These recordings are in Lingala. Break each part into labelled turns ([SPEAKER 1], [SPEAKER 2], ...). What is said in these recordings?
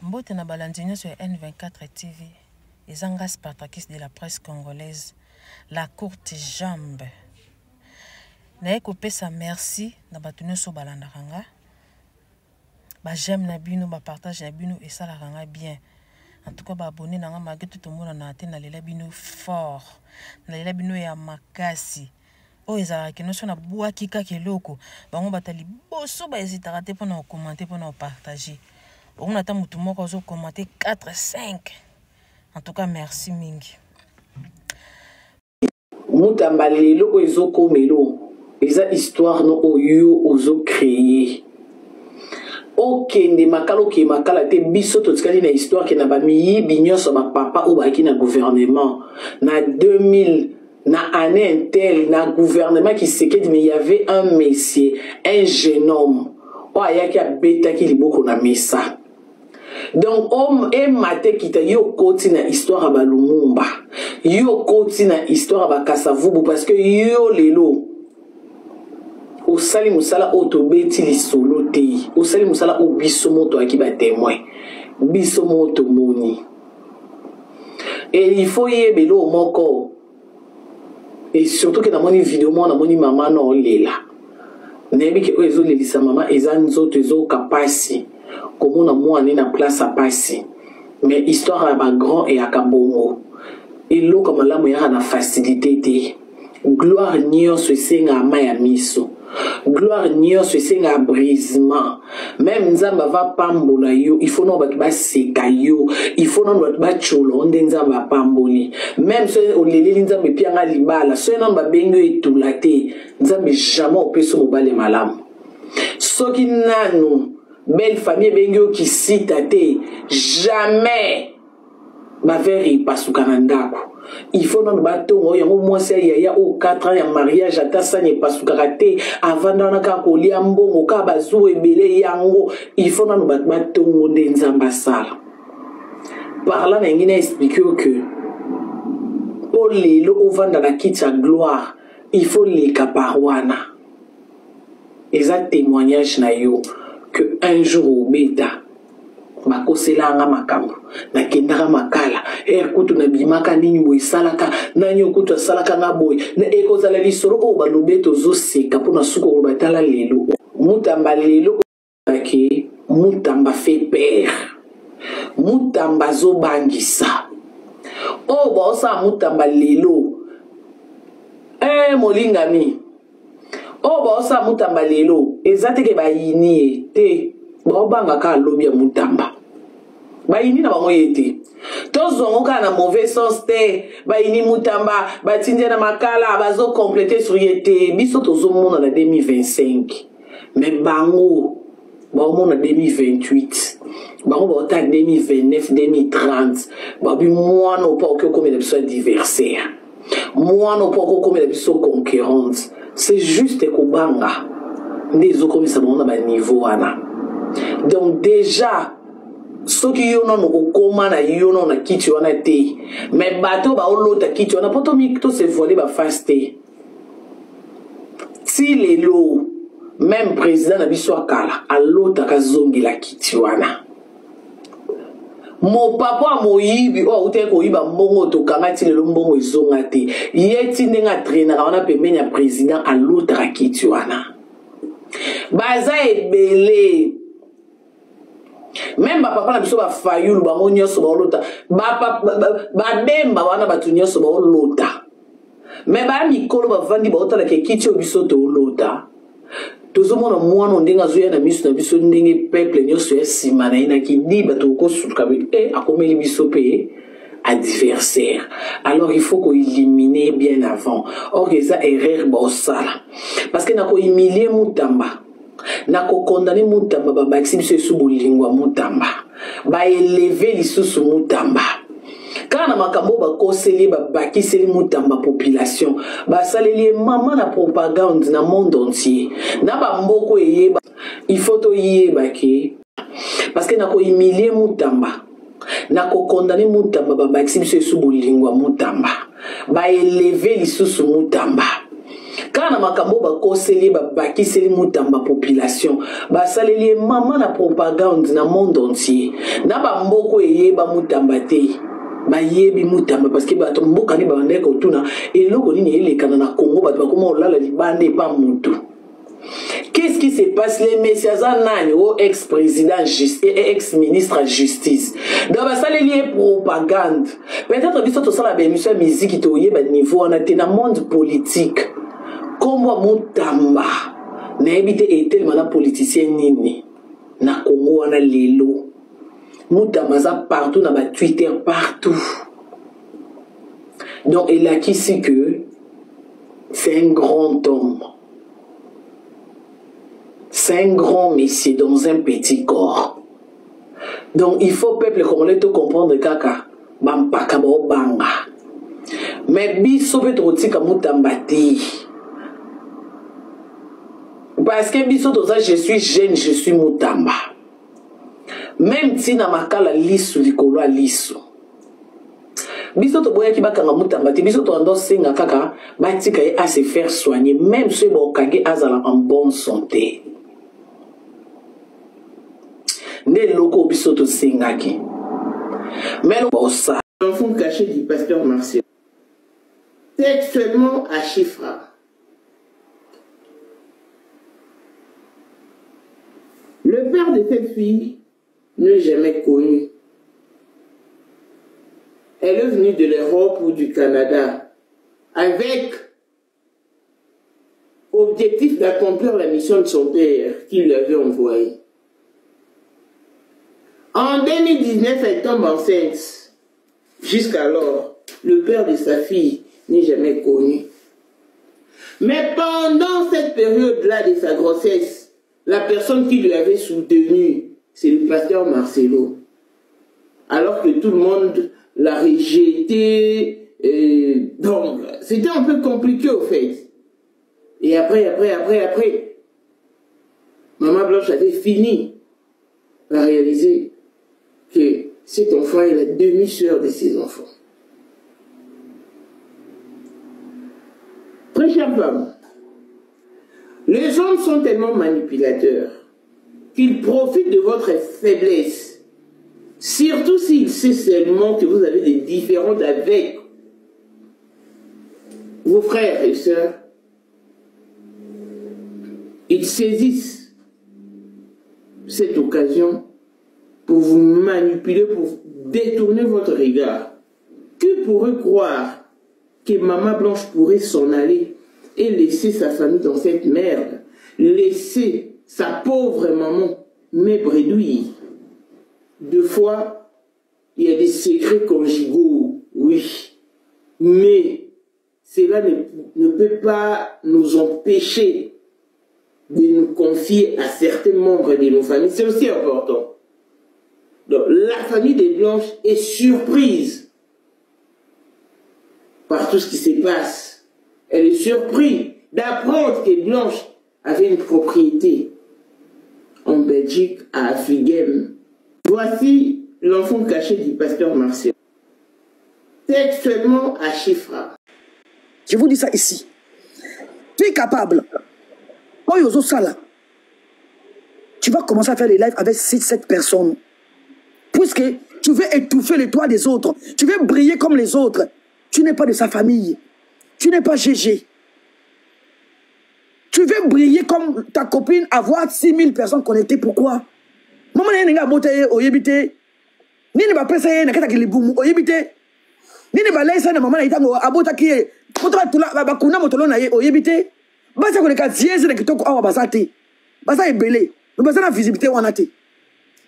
[SPEAKER 1] Mbote na balandinyo sur N24 TV. Ezanga Spartakis de la presse congolaise. La courte jambe. Naye kopesa merci na batunyo so balandakanga. Ba j'aime na bino, ba partage na bino et ça la ranga bien. En tout cas, ba abonné na nga malgré tout le monde na ate na lela bino fort. Na lela bino ya makasi. O ezala ke no so na bua kika keloko. Bango batali boso ba hésitera te pona commenter pona partager. On a tant mutu moko zo commenter 4 5. En tout cas, merci mingi.
[SPEAKER 2] Mutamba lelo ko ezo komelo. Eza histoire no oyo ozo créer. Okende makalo ke makala te biso totikali na histoire ke na ba miyibi nyonso ba papa ou ba ki na gouvernement na 2000 na année intel na gouvernement qui sekedi mais il y avait un monsieur un jeune homme o ayaki abeta ki liboko na mesa. Donc homme et maté kita yo koti na histoire ba Lumumba yo koti na histoire ba Kasavubu parce que yo lelo au sali musala otobeti li solo te au sali musala o biso moto aki ba témoin biso moto moni et il faut yebelo moko et surtout que dans mon vidéo moi na moni maman no lela nebi ke ezo lelisa maman ezanzo tezo kapasi comme on a moi na place à passer mais histoire à ba grand et à kabongo et lo comme la moya na facilité te gloire nyonso senga maya miso gloire nyonso senga brisement même nzamba va pambola yo il faut no ba seka yo il faut no ba cholo onde nzamba pamboli même so oleleli nzamba pianga libala so no ba bengo etulate nzamba jamais opeso mobale malamu soki nanu belle famille bengo qui cite jamais ma veri pasukana ndako il faut non batongo yango mwasi ya o 4 ans ya mariage ata sanye pasukakate avant na ka kolia mbongo ka bazu ebele yango il faut non batongo de nzamba sala par là na ngina expliquer que pour lelo ovanda la kitcha gloire il faut les kaparwana exact témoignage na yo que un jour au beta bakosela nga makambo na kendaka makala kutu na bimaka nini boy salaka nani okutu salaka nga boy na ekozala lisoro o balobeto zo seka pona suko batala lelo mutamba lelo ke mutamba fait père mutamba zo bangisa o ba osa mutamba lelo molingami o ba osa mutamba lelo ezate ke bayini te ba banga ka lobi ya mutamba bayini na bango yete tozongo ka na mauvais sens te bayini mutamba batindia na makala bazo compléter sur yete biso tozo mona na 2025 mais bango ba mona 2028 bango ba ta 2029 2030 babi moi no pas que comme les adversaires moi no pas comme les concurrentes c'est juste ko banga ndezo comme ça mona ba niveau wana. Donc déjà ce qui yo non okoma na yo non na kiti wana te mais bato ba olota kiti wana poto mikto se voler ba faster si lelo même président na biso akala alota ka zongi la kiti wana mo papa moyibi o ute ko yiba mbongo to kanga ti lelo mbongo ezonga te yeti ndenga traîner wana pembeni ya président alota ka kiti wana baza ebele même papa na biso ba fayulu ba monyoso ba lota ba bemba wana batu nyoso ba lota mais ba mikolo ba vandi ba otala ke kiti obiso to lota tozo mona mwana ndenga zo ya na miso na biso ndenge peuple nyoso ya sima na ina ki di bato ko suka bi akomeli biso pe adversaire alors il faut qu'on éliminer bien avant or ça erreur ba osala parce que na ko humilier mutamba na ko condamner mutamba ba baxi biso su bolingwa mutamba ba élever lisusu mutamba kana makambo ba koseli ba bakiseli mutamba population ba saleli mama na propagande na monde entier na ba mboko eyeba il faut to yeba ke parce que na ko humilier mutamba na ko condamner mutamba ba baxi biso su bolingwa mutamba ba élever lisusu mutamba Quand na makambo ba koseli ba bakiseli mutamba population ba saleli mama na propagande na monde entier na ba mboko eyeba mutamba te ba yebi mutamba parce que ba to mboka ni ba ndeko tuna eloko nini elekana na Congo ba bakoma olala libande pa mutu. Qu'est-ce qui se passe? Les messieurs Zanani, ex-président et ex-ministre de justice. Donc, ça les lié propagande. Peut-être que ça la bénéfice de musique qui est au niveau, on a été dans le monde politique. Comment Moutamba n'a évité et tellement de politiciens nini. Na Congo, on a l'élo. Moutamba, ça partout, on a Twitter partout. Donc, il a qui sait que c'est un grand homme. C'est un grand messie dans un petit corps. Donc il faut peuple congolais te comprendre kaka bampaka banga. Mais biso peut tika mutambati. Parce que biso toza je suis jeune, je suis mutamba. Même si na makala lisu likolo a lisu. Biso to boya ki bakanga mutambati, biso to ando senga kaka batika ye à se faire soigner même si bokage azala en bonne santé. L'enfant
[SPEAKER 3] caché du pasteur Marcel. Textuellement à Chifra. Le père de cette fille n'est jamais connu. Elle est venue de l'Europe ou du Canada avec objectif d'accomplir la mission de son père qui lui avait envoyée. En 2019, elle tombe enceinte. Jusqu'alors, le père de sa fille n'est jamais connu. Mais pendant cette période-là de sa grossesse, la personne qui lui avait soutenu, c'est le pasteur Marcelo. Alors que tout le monde l'a rejeté. Donc, c'était un peu compliqué au fait. Et après, Maman Blanche avait fini par réaliser que cet enfant est la demi-sœur de ses enfants. Très chère femme, les hommes sont tellement manipulateurs qu'ils profitent de votre faiblesse, surtout s'ils savent seulement que vous avez des différends avec vos frères et sœurs. Ils saisissent cette occasion pour vous manipuler, pour détourner votre regard. Qui pourrait croire que Maman Blanche pourrait s'en aller et laisser sa famille dans cette merde, laisser sa pauvre maman m'ébredouille? Deux fois, il y a des secrets conjugaux, oui, mais cela ne peut pas nous empêcher de nous confier à certains membres de nos familles. C'est aussi important. Donc, la famille des Blanches est surprise par tout ce qui se passe. Elle est surprise d'apprendre que Blanche avait une propriété en Belgique, à Affligem. Voici l'enfant caché du pasteur Marcel. Textuellement à Chifra.
[SPEAKER 4] Je vous dis ça ici. Tu es capable. Tu vas commencer à faire les lives avec 6-7 personnes. Puisque tu veux étouffer les toits des autres. Tu veux briller comme les autres. Tu n'es pas de sa famille. Tu n'es pas GG. Tu veux briller comme ta copine, avoir 6000 personnes connectées. Pourquoi? Maman n'a pas de oyebite. Ni ne va pas essayer de faire des boum oyebite. Ni ne va pas laisser maman n'a abota qui est. Pourquoi tu l'as bakuna motolo na oyebite? Basa ko ka ziezi na kitoko awa basati. Basa ebele. Basa na visibilité wana te.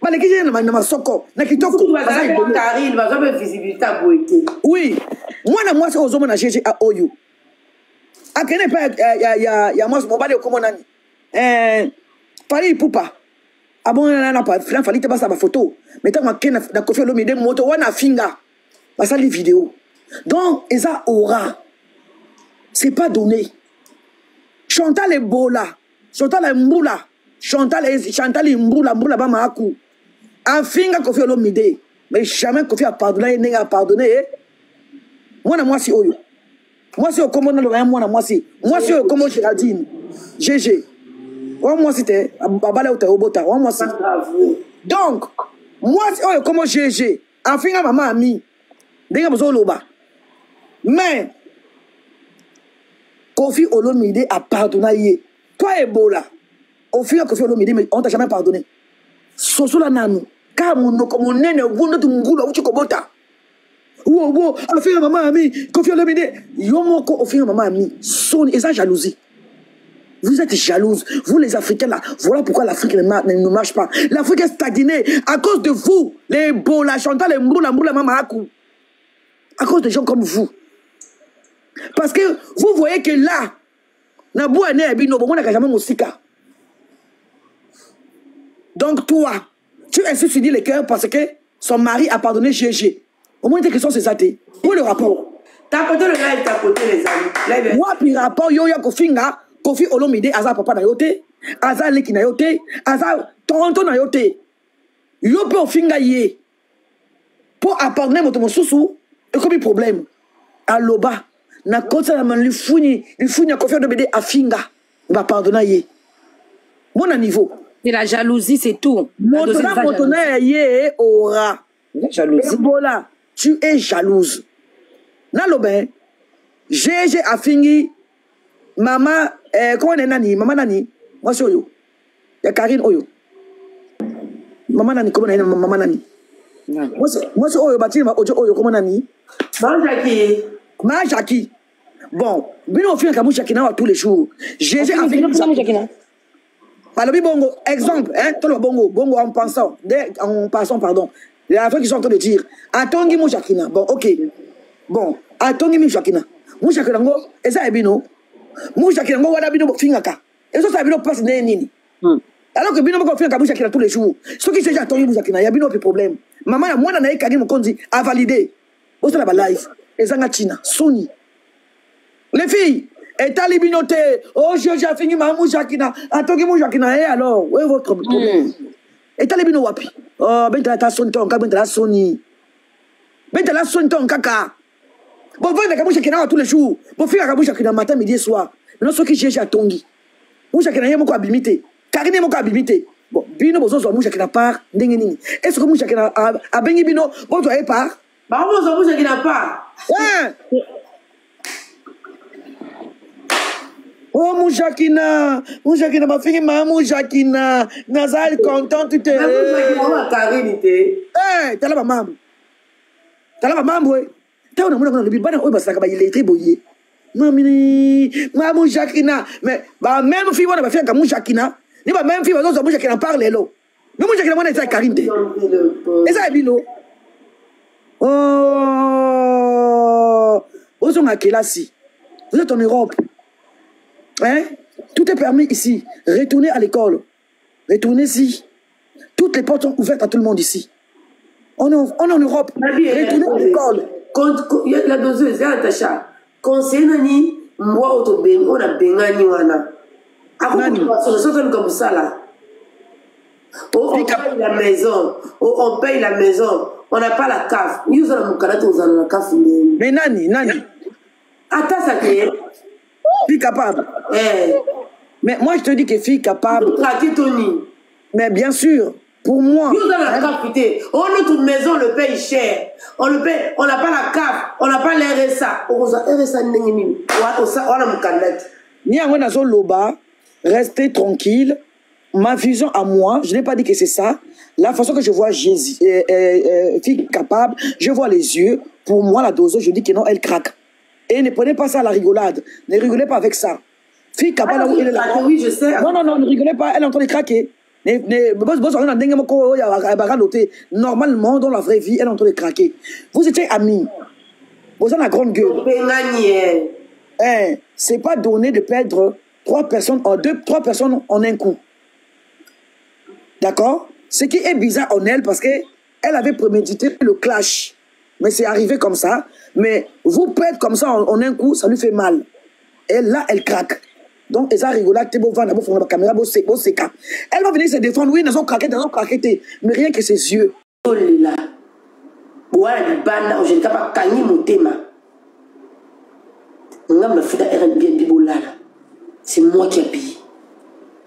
[SPEAKER 4] Ba le kije na masoko na kitoko basa ebele.
[SPEAKER 3] Tari, basa be visibilité boité.
[SPEAKER 4] Oui. Moi c'est ozomo na GG a oyo. Akene pa ya moi mobile ko nani. Pari pupa. Abon na pa flan fali te basa ba photo. Meta ma kena na Koffi Olomide moto wana finga. Basa les vidéos. Donc eza aura. C'est pas donné. Chantal est beau là. Chantal est mboula. Chantal est mboula ba maaku. Afinga Koffi Olomide. Mais jamais Koffi a pardonné, n'a pardonné. Moi si oyo. Moi, c'est au Commandant de moi, c'est. Moi, c'est au Commandant Géraldine. GG. Moi, c'était. Babala ou Obota. Moi, c'est. Donc, moi, c'est au Commandant GG. Enfin, maman a mis. Déjà, vous avez mais, Kofi Olomide a pardonné. Toi, Ebola. Au final, Kofi Olomide, mais on t'a jamais pardonné. Soso la nanu. Car mon comme on est, vous ne t'ouvre pas, tu kobota. Wow, au final, maman a mis. Kofi Olomide. Yomoko, au final, maman a mis. Son, et ça, jalousie. Vous êtes jalouse. Vous, les Africains, là. Voilà pourquoi l'Afrique ne marche pas. L'Afrique est stagnée à cause de vous. Les Ebola, Chantal, les Mboula, Mamaakou. À cause de gens comme vous. Parce que vous voyez que là, donc toi, tu insistes sur les cœurs parce que son mari a pardonné GG. Au moins, tes questions, c'est ça. Pour le rapport.
[SPEAKER 3] Tapoter le live, tapoter les amis.
[SPEAKER 4] Moi, puis rapport, yo kofinga, Kofi Olomide, Aza papa na yote, Aza leki na yote, Aza tonton na yote. Yo pe ofinga ye. Pour pardonner mon sousou, et comme problème. À l'oba. Na kota la man lifuni a Kofi Olomide a finga. Va pardonner ye. Bon à niveau.
[SPEAKER 5] C'est la jalousie, c'est tout.
[SPEAKER 4] Montona ye aura.
[SPEAKER 5] La jalousie.
[SPEAKER 4] Ebola, tu es jalouse. Naloben, GG a fini. Maman, comment est nani? Maman nani? Moi c'est Oyo. Il y a Karine Oyo. Maman nani, comment est maman nani? Moi c'est Oyo, bâti Oyo, comment nani? Maman Jackie. Bon, bien au final, Kamou Chakina tous les jours. GG a fini. Palobi bongo, exemple, hein, tout le bongo en passant, pardon. Les affaires qui sont en train de dire, Atongi Mouchakina, bon, ok. Bon, Atongi Mouchakina. Mouchakina, et ça est bino. Mouchakina, wada bino fingaka. Et ça, bino passe nini. Alors que bino fingaka Mouchakina tous les jours. Ce qui s'est Atongi Mouchakina, il y a bino problème. Maman, moi, n'a pas Kadi Mokondi a validé. Où c'est la live? Et Zanga China, Sony. Les filles, et talibinote, oh, j'ai fini ma Mouchakina, Atongi Mouchakina, et alors, où est votre problème? Et talibino wapi? Oh, ben t'as son ton, ben t'as Sony. Ben t'as son ton, kaka. Bon, vous avez Mouchakina tous les jours. Bon, fille à Mouchakina matin, midi et soir. Mais non, ce qui j'ai à Tongi. Mouchakina, il y a mon quoi bimité. Karine, mon quoi bimité. Bon, bino, bon, so Mouchakina part, n'engeni. Est-ce que Mouchakina a bengi bino, bon, tu as part?
[SPEAKER 3] Bah, on Mouchakina part.
[SPEAKER 4] Ouais. Oh, Mouchakina, ma fille, ma Mouchakina, Nazal content, tu t'es.
[SPEAKER 3] Mouchakina, Karine, t'es.
[SPEAKER 4] Eh, t'as la maman. T'as la maman, ouais. T'as une maman, le bibana, oh, bah, ça, il est très beau. Mamini, ma Mouchakina. Mais, bah, même fille, on a fait un Mouchakina. Ni bah, même fille, on a Mouchakina parle, là. Mais Mouchakina, on a été à Karine. Et ça, est bilo. Oh, vous êtes à quelle assis? Vous êtes en Europe. Hein? Tout est permis ici. Retournez à l'école. Retournez ici. Toutes les portes sont ouvertes à tout le monde ici. On est en Europe. Retournez à l'école.
[SPEAKER 3] La doseuse, Natacha. Conseil nani, moi, on a bengani wana. Comme ça là. On paye la maison. On paye la maison. On n'a pas la CAF. Nous avons la CAF.
[SPEAKER 4] Mais nani.
[SPEAKER 3] Attends, ça qui est.
[SPEAKER 4] Fille capable. Mais moi, je te dis que fille capable. Mais bien sûr, pour moi.
[SPEAKER 3] Nous dans la CAF, notre maison le paye cher. On le paye, on n'a pas la CAF, on n'a pas l'RSA. On a RSA, on a mon canette.
[SPEAKER 4] Ni à moi, loba, restez tranquille. Ma vision à moi, je n'ai pas dit que c'est ça. La façon que je vois Jésus, fille capable, je vois les yeux. Pour moi, la doseuse, je dis que non, elle craque. Et ne prenez pas ça à la rigolade. Ne rigolez pas avec ça. Fille capable, là où elle est là.
[SPEAKER 3] Oui, je sais.
[SPEAKER 4] Non, ne rigolez pas, elle est en train de craquer. Normalement, dans la vraie vie, elle est en train de craquer. Vous étiez amis. Vous avez la grande gueule. C'est pas donné de perdre 3 personnes en un coup. D'accord? Ce qui est bizarre en elle, parce qu'elle avait prémédité le clash. Mais c'est arrivé comme ça. Mais vous perdre comme ça en un coup, ça lui fait mal. Et là, elle craque. Donc, elle a rigolé, elle va venir se défendre. Oui, ils ont craqué, mais rien que ses yeux.
[SPEAKER 6] Ngam na futa Airbnb bolala. C'est moi qui ai payé.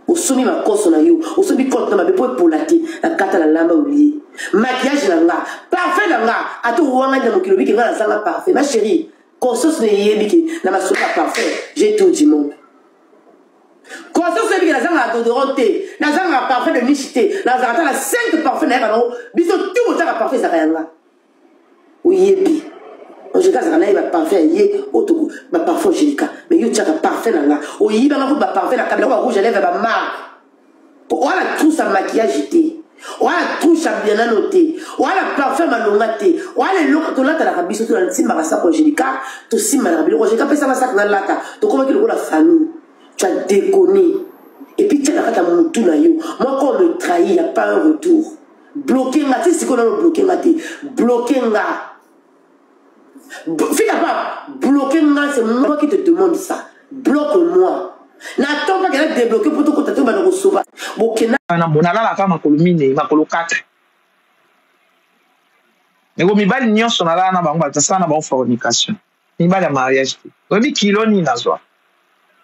[SPEAKER 6] Au sommet ma cosse na yo, au sommet compte na ma bepo pour la ti, la carte la lamba oublié. Maquillage na nga, parfait na nga, ato wanga na mokilo biki nga na sanga parfait. Ma chérie, conscience ne yebiki na ma soka parfait, j'ai tout du monde. Conscience ne biki na sanga dodoranté, na sanga parfait de michité, na sanga la 5 parfait na yeba no, biso tout ta parfait za kayanga. Oyebi. Je casse la naïve parfait yé auto ma parfum Angélica mais yo tchaka parfait là o yiba na ba parfait la caméra rouge à lèvres ba marque o la trousse à maquillage été o la trousse à bien noté o la parfum malongaté o la look to lata la biso to la ntima ka sa Angélica to sima la bilo Angélica pesa ma sac na lata to comment que la famille tu as déconné et puis tu as kata mutu na yo moi quand on me trahit il y a pas un retour bloqué ngati c'est qu'on a bloqué ngati bloqué nga. Fille pas bloquer moi, c'est moi qui te demande ça. Bloque-moi. N'attends pas qu'elle débloqué pour te contacter dans le sauva. Bokena
[SPEAKER 7] na bonala la kama kolomine makolo 4. Mais go mibali nyonso na la na bango batasa na ba fornication. Mibali ya mariage. Obi kilo ni nazwa.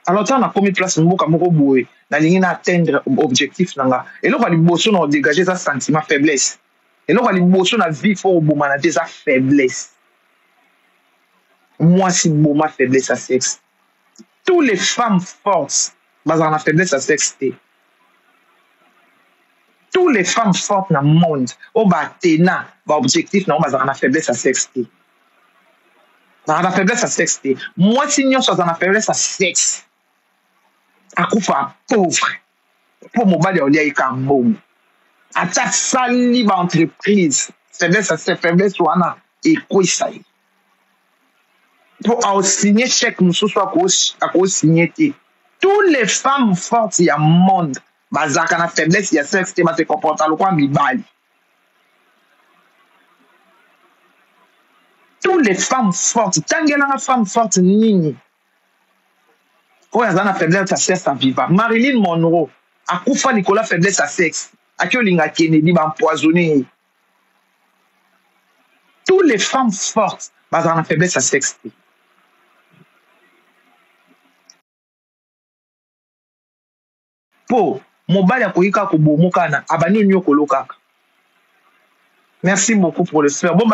[SPEAKER 7] Alors ça on a commis place mboka moko boye na lingi na atteindre objectif nanga. Et là on va liboso na dégager ça sentiment faiblesse. Et là on va liboso na vie faut bomana des faiblesse. Moi, si bon, ma faiblesse à sexe. Toutes les femmes fortes, basées la faiblesse à sexe. Toutes les femmes fortes dans le monde, au batena, objectif, non, basées la faiblesse à sexe. Dans la faiblesse à sexe. Moi, si nous sommes dans la faiblesse à sexe, à coup pauvre, pour mon bal, il y a un bon. À ta sali entreprise, faiblesse à sexe, faiblesse, ou ana, et quoi ça y est. Pour signer chèque, nous sommes à cause signer. Toutes les femmes fortes, il y a un monde. Bazaka na faiblesse, il y a sexe, il y a se comporter le quoi mibali. Toutes les femmes fortes, tant qu'il y a une femme forte, nini. Oh, il y a une faiblesse à sexe en vivant. Marilyn Monroe, à Koufa Nicolas, faiblesse à sexe. À qui Olinga Kennedy va empoisonner. Toutes les femmes fortes, bazaka na faiblesse à sexe. Po mobali akoyika ko bomokana abani nyoko lokaka. Merci beaucoup pour le fleur. Bon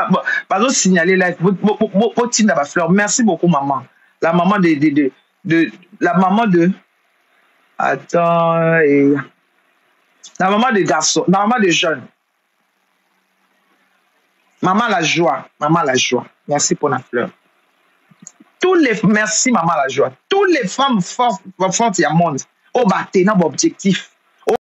[SPEAKER 7] bazo signaler là bo tinda ba fleur. Merci beaucoup maman. La maman la maman de attends et la maman des garçons, la maman des jeunes. Maman la joie, maman la joie. Merci pour la fleur. Merci maman la joie. Toutes les femmes fortes il y a monde. Oh, bah, t'es dans l'objectif.